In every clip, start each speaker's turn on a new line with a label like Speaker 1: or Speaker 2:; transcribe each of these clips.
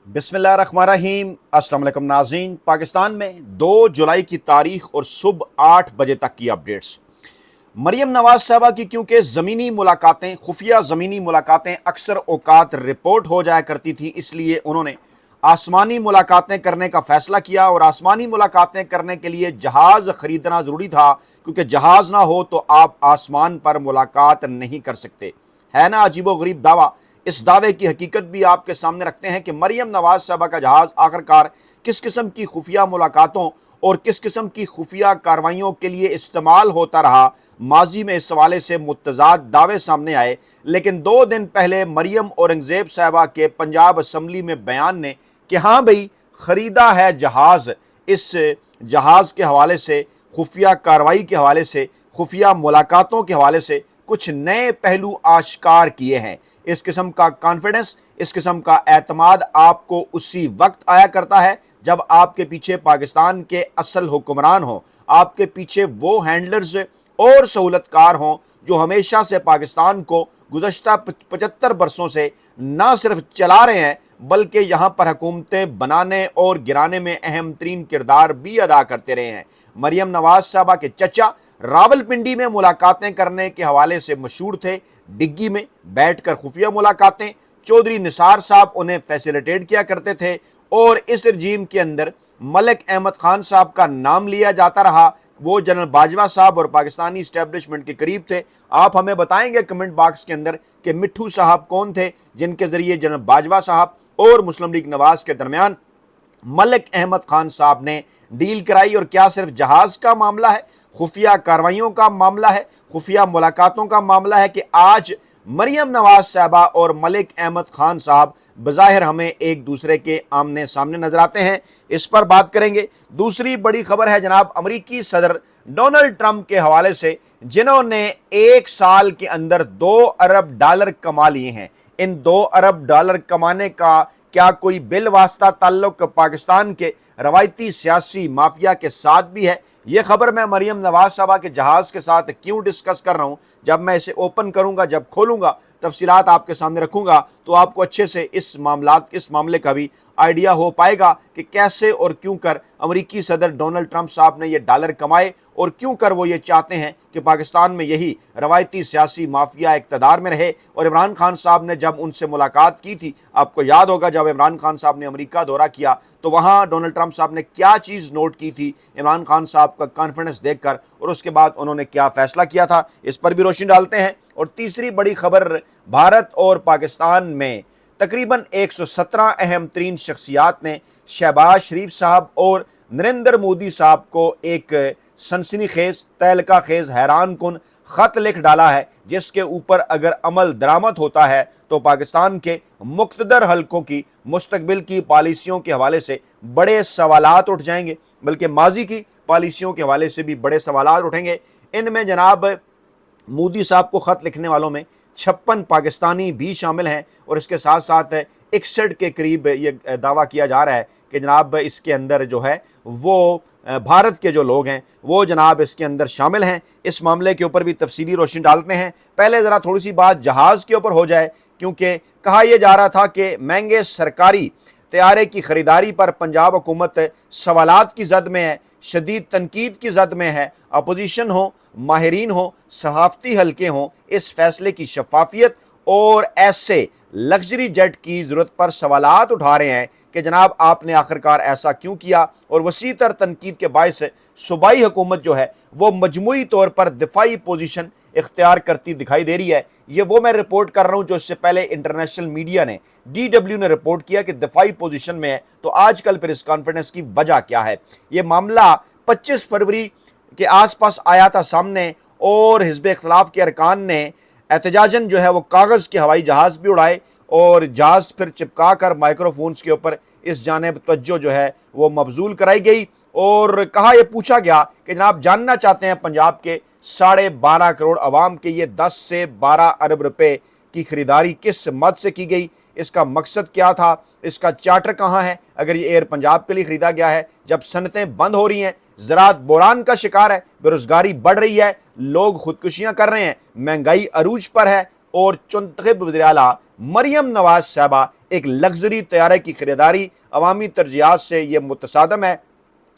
Speaker 1: बिस्मिल्लाहिर्रहमानिर्रहीम। अस्सलाम वालेकुम नाज़रीन। पाकिस्तान में 2 जुलाई की तारीख और सुबह 8 बजे तक की अपडेट्स। मरियम नवाज साहबा की क्योंकि ज़मीनी मुलाकातें, खुफिया ज़मीनी मुलाकातें अक्सर औकात रिपोर्ट हो जाया करती थी, इसलिए उन्होंने आसमानी मुलाकातें करने का फ़ैसला किया। और आसमानी मुलाकातें करने के लिए जहाज़ ख़रीदना ज़रूरी था, क्योंकि जहाज़ ना हो तो आप आसमान पर मुलाकात नहीं कर सकते। है ना अजीबो गरीब दावा। इस दावे की हकीकत भी आपके सामने रखते हैं कि मरियम नवाज साहबा का जहाज़ आखिरकार किस किस्म की खुफिया मुलाकातों और किस किस्म की खुफिया कार्रवाइयों के लिए इस्तेमाल होता रहा। माजी में इस हवाले से मुतज़ाद दावे सामने आए, लेकिन 2 दिन पहले मरियम औरंगज़ेब साहबा के पंजाब असम्बली में बयान ने कि हाँ भाई, ख़रीदा है जहाज़। इस जहाज़ के हवाले से, खुफिया कार्रवाई के हवाले से, खुफिया मुलाकातों के हवाले से कुछ नए पहलू आश्कार किए हैं। इस किस्म का कॉन्फिडेंस, इस किस्म का एतमाद आपको उसी वक्त आया करता है जब आपके पीछे पाकिस्तान के असल हुक्मरान हों, आपके पीछे वो हैंडलर्स और सहूलतकार हों जो हमेशा से पाकिस्तान को गुज़श्ता 75 बरसों से ना सिर्फ चला रहे हैं, बल्कि यहाँ पर हुकूमतें बनाने और गिराने में अहम तरीन किरदार भी अदा करते रहे हैं। मरियम नवाज साहबा के चचा रावलपिंडी में मुलाकातें करने के हवाले से मशहूर थे। डिग्गी में बैठकर खुफिया मुलाकातें चौधरी निसार साहब उन्हें फैसिलिटेट किया करते थे, और इस रजीम के अंदर मलिक अहमद खान साहब का नाम लिया जाता रहा। वो जनरल बाजवा साहब और पाकिस्तानी इस्टेब्लिशमेंट के करीब थे। आप हमें बताएंगे कमेंट बॉक्स के अंदर कि मिट्ठू साहब कौन थे जिनके ज़रिए जनरल बाजवा साहब और मुस्लिम लीग नवाज के दरमियान मलिक अहमद खान साहब ने डील कराई। और क्या सिर्फ जहाज़ का मामला है, खुफिया कार्रवाइयों का मामला है, खुफिया मुलाकातों का मामला है कि आज मरियम नवाज साहबा और मलिक अहमद खान साहब बज़ाहिर हमें एक दूसरे के आमने सामने नजर आते हैं। इस पर बात करेंगे। दूसरी बड़ी खबर है जनाब अमरीकी सदर डोनाल्ड ट्रंप के हवाले से, जिन्होंने 1 साल के अंदर $2 अरब कमा लिए हैं। इन $2 अरब कमाने का क्या कोई बिल वास्ता ताल्लुक पाकिस्तान के रवायती सियासी माफिया के साथ भी है? यह खबर मैं मरियम नवाज साहबा के जहाज़ के साथ क्यों डिस्कस कर रहा हूँ, जब मैं इसे ओपन करूँगा, जब खोलूँगा, तफसीलात आपके सामने रखूँगा, तो आपको अच्छे से इस मामले का भी आइडिया हो पाएगा कि कैसे और क्यों कर अमरीकी सदर डोनाल्ड ट्रंप साहब ने ये डॉलर कमाए और क्यों कर वो ये चाहते हैं कि पाकिस्तान में यही रवायती सियासी माफिया इक़्तिदार में रहे। और इमरान खान साहब ने जब उनसे मुलाकात की थी, आपको याद होगा जब इमरान खान साहब ने अमेरिका दौरा किया तो वहाँ डोनाल्ड ट्रंप साहब ने क्या चीज़ नोट की थी इमरान खान साहब का कॉन्फिडेंस देखकर, और उसके बाद उन्होंने क्या फ़ैसला किया था, इस पर भी रोशनी डालते हैं। और तीसरी बड़ी खबर, भारत और पाकिस्तान में तकरीबन 117 अहम तरीन शख्सियात ने शहबाज शरीफ साहब और नरेंद्र मोदी साहब को एक सनसनीखेज, तहलका खेज, हैरान कुन ख़त लिख डाला है, जिसके ऊपर अगर अमल दरामद होता है तो पाकिस्तान के मुख्तदर हलकों की मुस्तकबिल की पॉलिसियों के हवाले से बड़े सवालात उठ जाएंगे, बल्कि माजी की पॉलिसियों के हवाले से भी बड़े सवालात उठेंगे। इनमें जनाब मोदी साहब को ख़त लिखने वालों में 56 पाकिस्तानी भी शामिल हैं, और इसके साथ साथ 61 के करीब ये दावा किया जा रहा है कि जनाब इसके अंदर जो है वो भारत के जो लोग हैं वो जनाब इसके अंदर शामिल हैं। इस मामले के ऊपर भी तफसीली रोशनी डालते हैं। पहले ज़रा थोड़ी सी बात जहाज़ के ऊपर हो जाए, क्योंकि कहा यह जा रहा था कि महंगे सरकारी तैयारे की ख़रीदारी पर पंजाब हुकूमत सवालात की जद में है, शदीद तनकीद की जद में है। अपोजिशन हो, माहिरीन हो, सहाफ़ती हल्के हों, इस फैसले की शफाफियत और ऐसे लग्जरी जेट की ज़रूरत पर सवालात उठा रहे हैं कि जनाब आपने आखिरकार ऐसा क्यों किया। और वसी तर तनकीद के बायस सूबाई हुकूमत जो है वो मजमूई तौर पर दिफाई पोजीशन इख्तियार करती दिखाई दे रही है। ये वो मैं रिपोर्ट कर रहा हूँ जो इससे पहले इंटरनेशनल मीडिया ने, DW ने रिपोर्ट किया कि दिफाई पोजीशन में है। तो आजकल फिर इस कॉन्फिडेंस की वजह क्या है? ये मामला 25 फरवरी के आसपास आया था सामने, और हिज़्ब इख्तिलाफ के अरकान ने एहतजाजन जो है वो कागज़ के हवाई जहाज़ भी उड़ाए, और जहाज़ फिर चिपका कर माइक्रोफोन्स के ऊपर इस जानिब तवज्जो जो है वो मबजूल कराई गई। और कहा यह पूछा गया कि जनाब जानना चाहते हैं पंजाब के 12.5 करोड़ अवाम के ये 10 से 12 अरब रुपए की ख़रीदारी किस मद से की गई, इसका मकसद क्या था, इसका चार्टर कहाँ है? अगर ये एयर पंजाब के लिए ख़रीदा गया है, जब सनतें बंद हो रही हैं, ज़राअत बहरान का शिकार है, बेरोज़गारी बढ़ रही है, लोग ख़ुदकुशियाँ कर रहे हैं, महंगाई अरूज पर है, اور चुंतखब वज़ीर आला मरियम नवाज साहबा एक लग्जरी तैयारे की खरीदारी अवामी तरजीहात से ये मुतसादम है।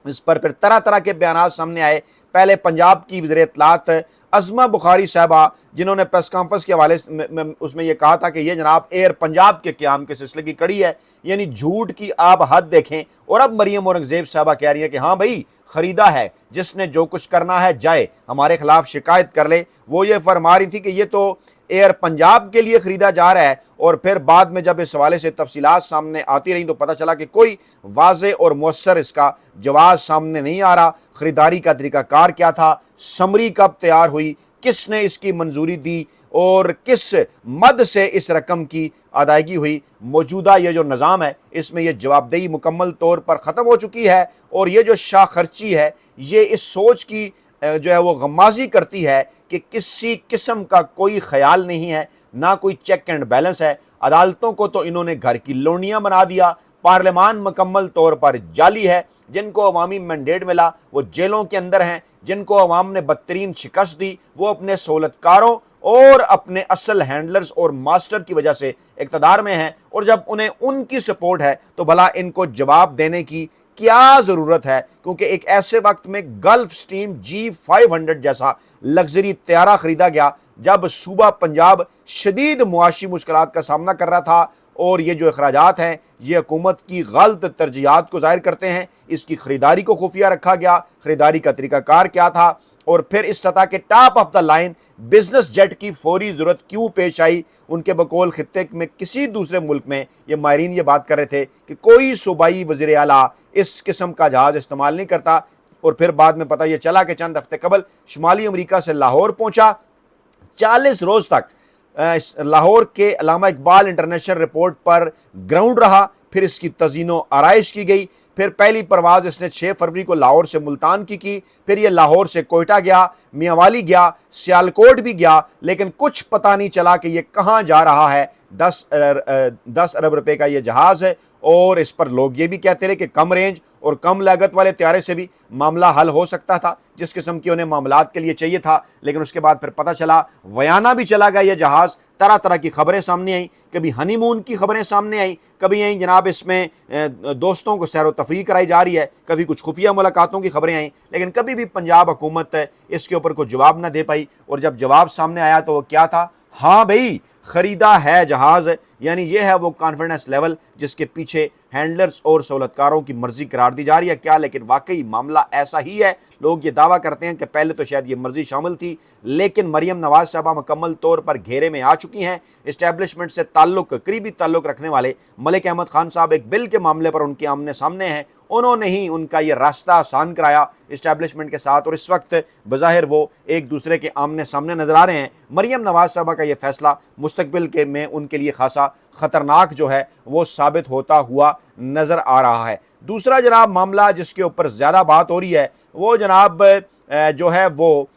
Speaker 1: इस पर फिर तरह तरह के बयान सामने आए। पहले पंजाब की वज़ीर इत्तलात अज़मा बुखारी साहबा, जिन्होंने प्रेस कॉन्फ्रेंस के हवाले में उसमें यह कहा था कि ये जनाब एयर पंजाब के क़याम के सिलसिले की कड़ी है, यानी झूठ की आप हद देखें। और अब मरियम औरंगज़ेब साहबा कह रही है कि हाँ भाई, ख़रीदा है, जिसने जो कुछ करना है जाए, हमारे खिलाफ शिकायत कर ले। वो ये फरमा रही थी कि ये तो एयर पंजाब के लिए ख़रीदा जा रहा है, और फिर बाद में जब इस हवाले से तफसीलात सामने आती रही तो पता चला कि कोई वाज़े और मुअस्सर इसका जवाब सामने नहीं आ रहा। ख़रीदारी का तरीक़ाकार क्या था, समरी कब तैयार हुई, किसने इसकी मंजूरी दी और किस मद से इस रकम की अदायगी हुई। मौजूदा ये जो निज़ाम है इसमें यह जवाबदेही मुकम्मल तौर पर ख़त्म हो चुकी है, और ये जो शाह खर्ची है ये इस सोच की जो है वो गम्माज़ी करती है कि किसी किस्म का कोई ख्याल नहीं है, ना कोई चेक एंड बैलेंस है। अदालतों को तो इन्होंने घर की लोनियाँ बना दिया। पार्लियामान मुकम्मल तौर पर जाली है। जिनको अवामी मैंडेट मिला वो जेलों के अंदर हैं। जिनको अवाम ने बदतरीन शिकस्त दी वो अपने सहूलतकारों और अपने असल हैंडलर्स और मास्टर की वजह से इक़्तिदार में हैं, और जब उन्हें उनकी सपोर्ट है तो भला इनको जवाब देने की क्या ज़रूरत है। क्योंकि एक ऐसे वक्त में गल्फ स्ट्रीम G500 जैसा लग्जरी तैयारा ख़रीदा गया जब सूबा पंजाब शदीद मुआशी मुश्किलात का सामना कर रहा था, और ये जो अखराजात हैं ये हुकूमत की गलत तरजीहात को ज़ाहिर करते हैं। इसकी ख़रीदारी को खुफिया रखा गया, ख़रीदारी का तरीक़ाकार क्या था, और फिर इस सतह के top of the line business jet की फौरी ज़रूरत क्यों पेश आई। उनके बकौल खित्ते में किसी दूसरे मुल्क में ये माहिरीन ये बात कर रहे थे कि कोई सूबाई वज़ीर आला इस किस्म का जहाज़ इस्तेमाल नहीं करता, और फिर बाद में पता ये चला कि चंद हफ्ते कबल शुमाली अमरीका से लाहौर पहुँचा। 40 रोज़ तक लाहौर के अल्लामा इकबाल इंटरनेशनल एयरपोर्ट पर ग्राउंड रहा। फिर इसकी तज़ीनो आराइश की गई। फिर पहली परवाज़ इसने 6 फरवरी को लाहौर से मुल्तान की। फिर ये लाहौर से कोयटा गया, मियांवाली गया, सियालकोट भी गया, लेकिन कुछ पता नहीं चला कि ये कहाँ जा रहा है। 10 अरब रुपए का ये जहाज़ है, और इस पर लोग ये भी कहते रहे कि कम रेंज और कम लागत वाले तैयारे से भी मामला हल हो सकता था, जिस किस्म की उन्हें मामलात के लिए चाहिए था। लेकिन उसके बाद फिर पता चला वयाना भी चला गया ये जहाज़। तरह तरह की खबरें सामने आई, कभी हनीमून की खबरें सामने आई, कभी यहीं जनाब इसमें दोस्तों को सैर व तफरीह कराई जा रही है, कभी कुछ खुफिया मुलाकातों की खबरें आई, लेकिन कभी भी पंजाब हुकूमत इसके ऊपर कोई जवाब ना दे पाई। और जब जवाब सामने आया तो वो क्या था, हाँ भाई ख़रीदा है जहाज़। यानी ये है वो कॉन्फिडेंस लेवल जिसके पीछे हैंडलर्स और सहूलतकारों की मर्जी करार दी जा रही है क्या, लेकिन वाकई मामला ऐसा ही है। लोग ये दावा करते हैं कि पहले तो शायद ये मर्जी शामिल थी, लेकिन मरियम नवाज साहबा मुकम्मल तौर पर घेरे में आ चुकी हैं। इस्टेब्लिशमेंट से ताल्लुक़, करीबी ताल्लुक़ रखने वाले मलिक अहमद खान साहब एक बिल के मामले पर उनके आमने सामने हैं। उन्होंने ही उनका ये रास्ता आसान कराया इस्टेब्लिशमेंट के साथ, और इस वक्त बज़ाहिर वो एक दूसरे के आमने सामने नज़र आ रहे हैं। मरियम नवाज साहबा का ये फ़ैसला मुस्तकबिल के में उनके लिए खासा ख़तरनाक जो है वो साबित होता हुआ नज़र आ रहा है। दूसरा जनाब मामला जिसके ऊपर ज़्यादा बात हो रही है वो जनाब जो है वो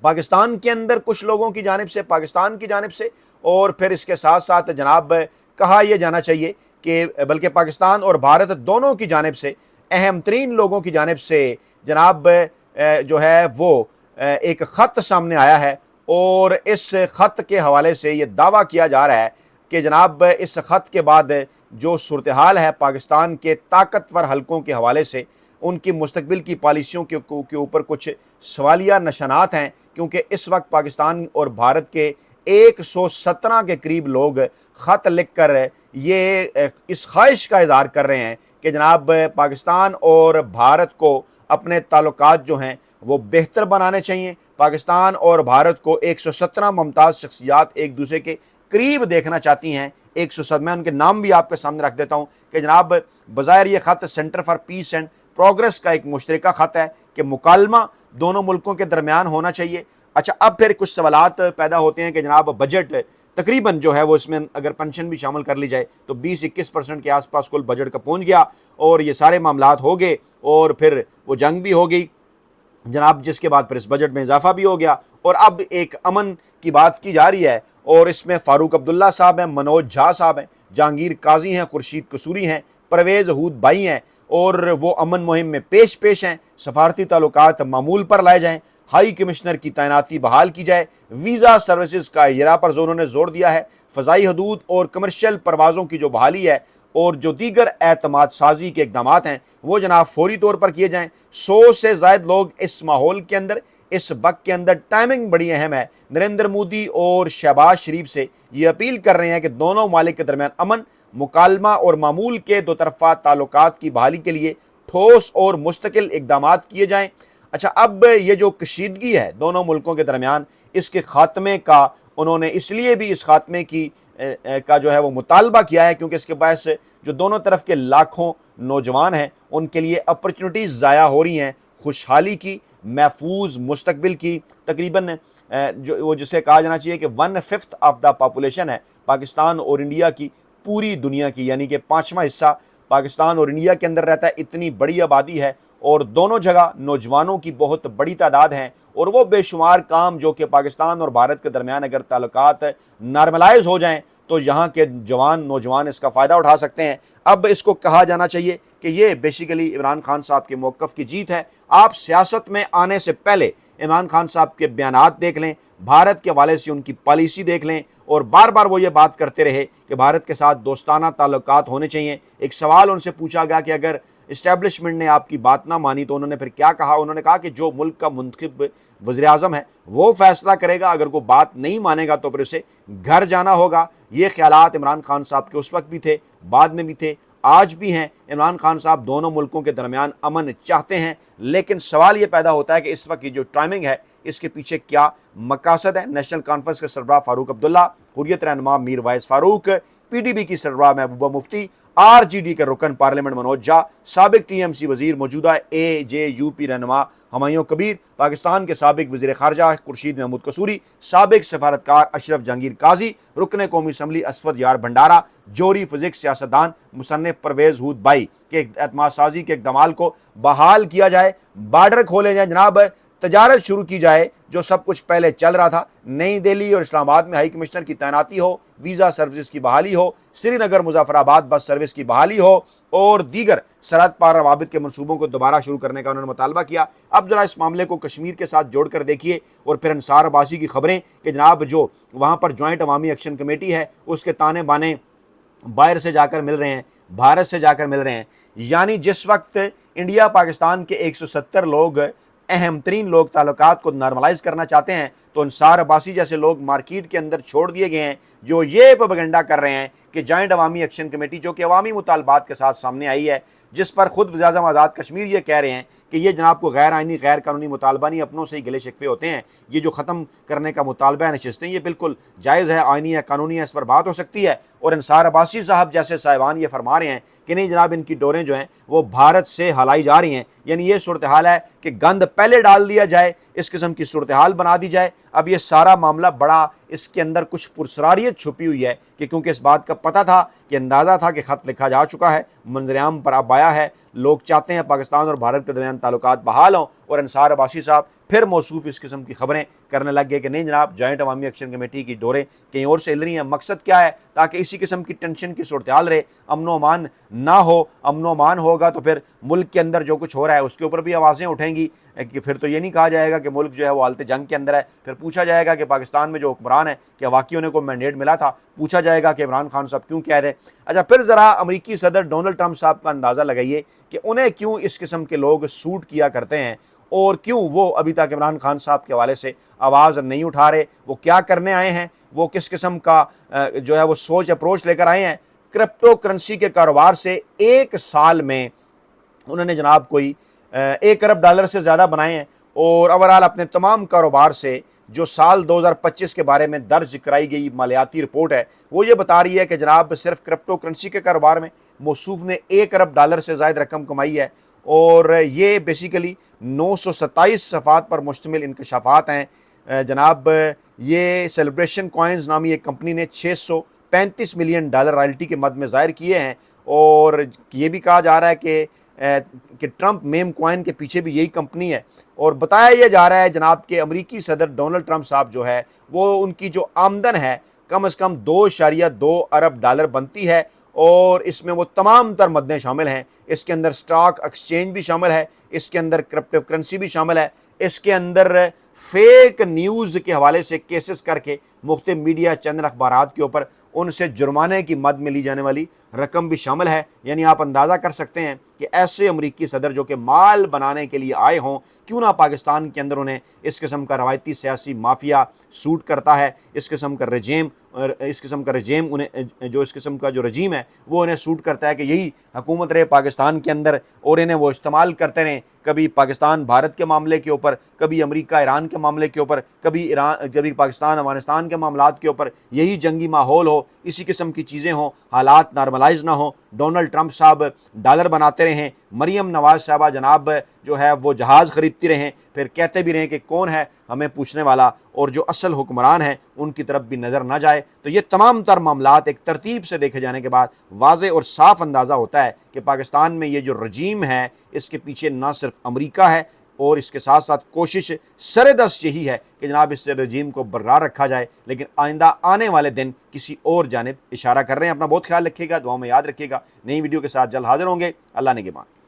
Speaker 1: पाकिस्तान के अंदर कुछ लोगों की जानिब से, पाकिस्तान की जानिब से, और फिर इसके साथ साथ जनाब कहा यह जाना चाहिए कि बल्कि पाकिस्तान और भारत दोनों की जानिब से, अहम तरीन लोगों की जानिब से जनाब जो है वो एक ख़त सामने आया है, और इस ख़त के हवाले से ये दावा किया जा रहा है कि जनाब इस ख़त के बाद जो सूरत हाल है पाकिस्तान के ताकतवर हलकों के हवाले से, उनकी मुस्तकबिल की पॉलिसियों के ऊपर कुछ सवालिया निशानात हैं। क्योंकि इस वक्त पाकिस्तान और भारत के 117 के करीब लोग ख़त लिख कर ये इस ख्वाहिश का इज़हार कर रहे हैं कि जनाब पाकिस्तान और भारत को अपने ताल्लुकात जो हैं वो बेहतर बनाने चाहिए। पाकिस्तान और भारत को 117 मुमताज़ शख्सियात एक दूसरे के करीब देखना चाहती हैं। 107 मैं उनके नाम भी आपके सामने रख देता हूँ कि जनाब बज़ाहिर ये ख़त centre for piece and progress का एक मुश्तरका ख़त है कि मुकालमा दोनों मुल्कों के दरमियान होना चाहिए। अच्छा, अब फिर कुछ सवालात पैदा होते हैं कि जनाब बजट तकरीबन जो है वो इसमें अगर पेंशन भी शामिल कर ली जाए तो 20-21% के आसपास कुल बजट का पहुंच गया, और ये सारे मामलात हो गए, और फिर वो जंग भी हो गई जनाब, जिसके बाद फिर इस बजट में इजाफा भी हो गया, और अब एक अमन की बात की जा रही है। और इसमें फ़ारूक अब्दुल्ला साहब हैं, मनोज झा साहब हैं, जहांगीर काजी हैं, खुर्शीद कसूरी हैं, परवेज़ हूद भाई हैं, और वो अमन मुहिम में पेश हैं। सफारती ताल्लुकात मामूल पर लाए जाएँ, हाई कमिश्नर की तैनाती बहाल की जाए, वीज़ा सर्विसेज का इजरा पर उन्होंने जोर दिया है, फ़ज़ाई हदूद और कमर्शियल परवाज़ों की जो बहाली है और जो दीगर एतमाद साजी के इकदाम हैं वो जनाब फौरी तौर पर किए जाएँ। 100 से ज़ायद लोग इस माहौल के अंदर, इस वक्त के अंदर, टाइमिंग बड़ी अहम है, नरेंद्र मोदी और शहबाज शरीफ से ये अपील कर रहे हैं कि दोनों ममालिक के दरमियान अमन, मुकालमा और मामूल के दो तरफ़ा ताल्लुकात की बहाली के लिए ठोस और मुस्तकिल इकदाम किए जाएँ। अच्छा, अब ये जो कशीदगी है दोनों मुल्कों के दरमियान, इसके ख़ात्मे का उन्होंने इसलिए भी इस ख़ात्मे की का जो है वो मुतालबा किया है क्योंकि इसके बायस जो दोनों तरफ के लाखों नौजवान हैं उनके लिए अपॉर्चुनिटीज़ ज़ाया हो रही हैं, खुशहाली की, महफूज मुस्तकबिल की। तकरीबन जो वो जिसे कहा जाना चाहिए कि 1/5 ऑफ द पॉपुलेशन है पाकिस्तान और इंडिया की, पूरी दुनिया की, यानी कि 5वां हिस्सा पाकिस्तान और इंडिया के अंदर रहता है। इतनी बड़ी आबादी है और दोनों जगह नौजवानों की बहुत बड़ी तादाद है और वो बेशुमार काम जो कि पाकिस्तान और भारत के दरमियान अगर ताल्लुकात नॉर्मलाइज हो जाएं तो यहाँ के जवान नौजवान इसका फ़ायदा उठा सकते हैं। अब इसको कहा जाना चाहिए कि ये बेसिकली इमरान खान साहब के मौक़िफ़ की जीत है। आप सियासत में आने से पहले इमरान खान साहब के बयानात देख लें, भारत के हवाले से उनकी पॉलिसी देख लें और बार बार वो ये बात करते रहे कि भारत के साथ दोस्ताना ताल्लुकात होने चाहिए। एक सवाल उनसे पूछा गया कि अगर इस्टेब्लिशमेंट ने आपकी बात ना मानी तो उन्होंने फिर क्या कहा? उन्होंने कहा कि जो मुल्क का मुंतखब वज़ीर-ए-आज़म है वो फैसला करेगा, अगर वो बात नहीं मानेगा तो फिर उसे घर जाना होगा। ये ख्यालात इमरान खान साहब के उस वक्त भी थे, बाद में भी थे, आज भी हैं। इमरान खान साहब दोनों मुल्कों के दरमियान अमन चाहते हैं, लेकिन सवाल ये पैदा होता है कि इस वक्त की जो टाइमिंग है इसके पीछे क्या मकासद है। नेशनल कॉन्फ्रेंस के सरबराह फारूक अब्दुल्ला, हुर्रियत रहनुमा मीर वाइस फारूक, PDP की सरबराह महबूबा मुफ्ती, RGD के रुकन पार्लियामेंट मनोज झा, साबिक TMC वजीर, मौजूदा AJUP रहनुमा हुमायूं कबीर, पाकिस्तान के साबिक वज़ीर ख़ारजा खुर्शीद महमूद कसूरी, साबिक सफारतकार अशरफ जहांगीर काजी, रुकन कौमी असम्बली असफद यार भंडारा, जोहरी फिजिक्स सियासतदान मुसन्निफ परवेज़ हूद बाई के एतमाद साजी के इक़दामाल को बहाल किया जाए, बार्डर खोले जाए जनाब, तजारत शुरू की जाए जो सब कुछ पहले चल रहा था। नई दिल्ली और इस्लामाबाद में हाई कमिश्नर की तैनाती हो, वीज़ा सर्विस की बहाली हो, श्रीनगर मुजफ्फराबाद बस सर्विस की बहाली हो और दीगर सरहद पार रवाबित के मनसूबों को दोबारा शुरू करने का उन्होंने मुतालबा किया। अब जरा इस मामले को कश्मीर के साथ जोड़ कर देखिए और फिर अंसार अब्बासी की खबरें कि जनाब जो वहाँ पर जॉइंट अवामी एक्शन कमेटी है उसके ताने बाने बाहर से जाकर मिल रहे हैं, भारत से जाकर मिल रहे हैं। यानी जिस वक्त इंडिया पाकिस्तान के 170 लोग, अहम तरीन लोग ताल्लुकात को नॉर्मलाइज करना चाहते हैं तो अंसार अब्बासी जैसे लोग मार्केट के अंदर छोड़ दिए गए हैं जो ये प्रोपेगेंडा कर रहे हैं कि जॉइंट अवामी एक्शन कमेटी जो कि अवामी मुतालबात के साथ सामने आई है, जिस पर खुद वज़ीर-ए-आज़म आज़ाद कश्मीर ये कह रहे हैं कि ये जनाब को गैर आइनी गैर कानूनी मुतालबा नहीं, अपनों से ही गले शिकवे होते हैं। ये जो ख़त्म करने का मुतालबा है नशिस्तें, ये बिल्कुल जायज़ है, आइनी है, कानूनी है, इस पर बात हो सकती है। और अंसार अब्बासी साहब जैसे साहिबान ये फरमा रहे हैं कि नहीं जनाब इनकी डोरें जो हैं वो भारत से हलाई जा रही हैं। यानी ये सूरत हाल है कि गंद पहले डाल दिया जाए, इस किस्म की सूरत हाल बना दी जाए। अब ये सारा मामला बड़ा, इसके अंदर कुछ पुरसरारियत छुपी हुई है कि क्योंकि इस बात का पता था कि अंदाज़ा था कि ख़त लिखा जा चुका है, मंजर-ए-आम पर अब आया है, लोग चाहते हैं पाकिस्तान और भारत के दरमियान ताल्लुकात बहाल हों और अंसार अब्बासी साहब फिर मौसूफ इस किस्म की खबरें करने लग गए कि नहीं जनाब जॉइंट अवामी एक्शन कमेटी की डोरें कहीं और से हिल रही हैं। मकसद क्या है? ताकि इसी किस्म की टेंशन की सूरत हाल रहे, अमनो अमान ना हो। अमनो अमान होगा तो फिर मुल्क के अंदर जो कुछ हो रहा है उसके ऊपर भी आवाज़ें उठेंगी कि फिर तो ये नहीं कहा जाएगा कि मुल्क जो है वो हालत जंग के अंदर है। फिर पूछा जाएगा कि पाकिस्तान में जो हुक्मरान है क्या वाकई उन्हें को मैंडेट मिला था? पूछा जाएगा कि इमरान खान साहब क्यों कह रहे। अच्छा, फिर ज़रा अमरीकी सदर डोनाल्ड ट्रंप साहब का अंदाज़ा लगाइए कि उन्हें क्यों इस किस्म के लोग सूट किया करते हैं और क्यों वो अभी तक इमरान खान साहब के हवाले से आवाज़ नहीं उठा रहे। वो क्या करने आए हैं, वो किस किस्म का जो है वो सोच अप्रोच लेकर आए हैं। क्रिप्टो करेंसी के कारोबार से एक साल में उन्होंने जनाब कोई 1 अरब डॉलर से ज़्यादा बनाए हैं और ओवरऑल अपने तमाम कारोबार से जो साल 2025 के बारे में दर्ज कराई गई मालियाती रिपोर्ट है वो ये बता रही है कि जनाब सिर्फ क्रिप्टो करेंसी के कारोबार में मौसूफ ने 1 अरब डॉलर से ज़ायद रकम कमाई है और ये बेसिकली 927 सफ़ात पर मुश्तमिल इंकशाफात हैं। जनाब ये सेलिब्रेशन कॉइन्स नामी एक कंपनी ने 635 मिलियन डॉलर रॉयल्टी के मद में ज़ाहिर किए हैं और ये भी कहा जा रहा है कि ट्रंप मेम कॉइन के पीछे भी यही कंपनी है। और बताया यह जा रहा है जनाब के अमरीकी सदर डोनाल्ड ट्रंप साहब जो है वो उनकी जो आमदन है कम से कम 2.2 अरब डॉलर बनती है और इसमें वो तमाम तर मददें शामिल हैं। इसके अंदर स्टॉक एक्सचेंज भी शामिल है, इसके अंदर क्रिप्टो करेंसी भी शामिल है, اس کے اندر فیک نیوز کے حوالے سے کیسز کر کے مختلف میڈیا چینل اخبارات کے اوپر ان سے جرمانے کی مد میں لی جانے والی رقم بھی شامل ہے۔ یعنی آپ اندازہ کر سکتے ہیں کہ ایسے امریکی صدر جو کہ مال بنانے کے لیے آئے ہوں، کیوں نہ پاکستان کے اندر انہیں اس قسم کا روایتی سیاسی مافیا سوٹ کرتا ہے، اس قسم کا رجیم انہیں جو اس قسم کا جو رجیم ہے وہ انہیں سوٹ کرتا ہے کہ یہی حکومت رہے پاکستان کے اندر اور انہیں وہ استعمال کرتے رہیں، کبھی پاکستان بھارت کے معاملے کے اوپر، کبھی امریکہ ایران کے معاملے کے اوپر، کبھی پاکستان افغانستان کے معاملات کے اوپر، یہی جنگی ماحول ہو، اسی قسم کی چیزیں ہوں، حالات نارملائز نہ ہوں، ڈونلڈ ٹرمپ صاحب ڈالر بناتے رہیں، مریم نواز صاحبہ جناب جو ہے وہ جہاز خریدتی رہیں، پھر کہتے بھی رہیں کہ کون ہے ہمیں پوچھنے والا، اور جو اصل حکمران ہیں ان کی طرف بھی نظر نہ جائے۔ تو یہ تمام تر معاملات ایک ترتیب سے دیکھے جانے کے بعد واضح اور صاف اندازہ ہوتا ہے کہ پاکستان میں یہ جو رجیم ہے اس کے پیچھے نہ صرف امریکہ ہے، اور اس کے ساتھ ساتھ کوشش سردست یہی ہے کہ جناب اس رجیم کو برقرار رکھا جائے، لیکن آئندہ آنے والے دن کسی اور جانب اشارہ کر رہے ہیں۔ اپنا بہت خیال رکھیے گا، دعاؤں میں یاد رکھیے گا۔ نئی ویڈیو کے ساتھ جلد حاضر ہوں گے۔ اللہ نگہبان۔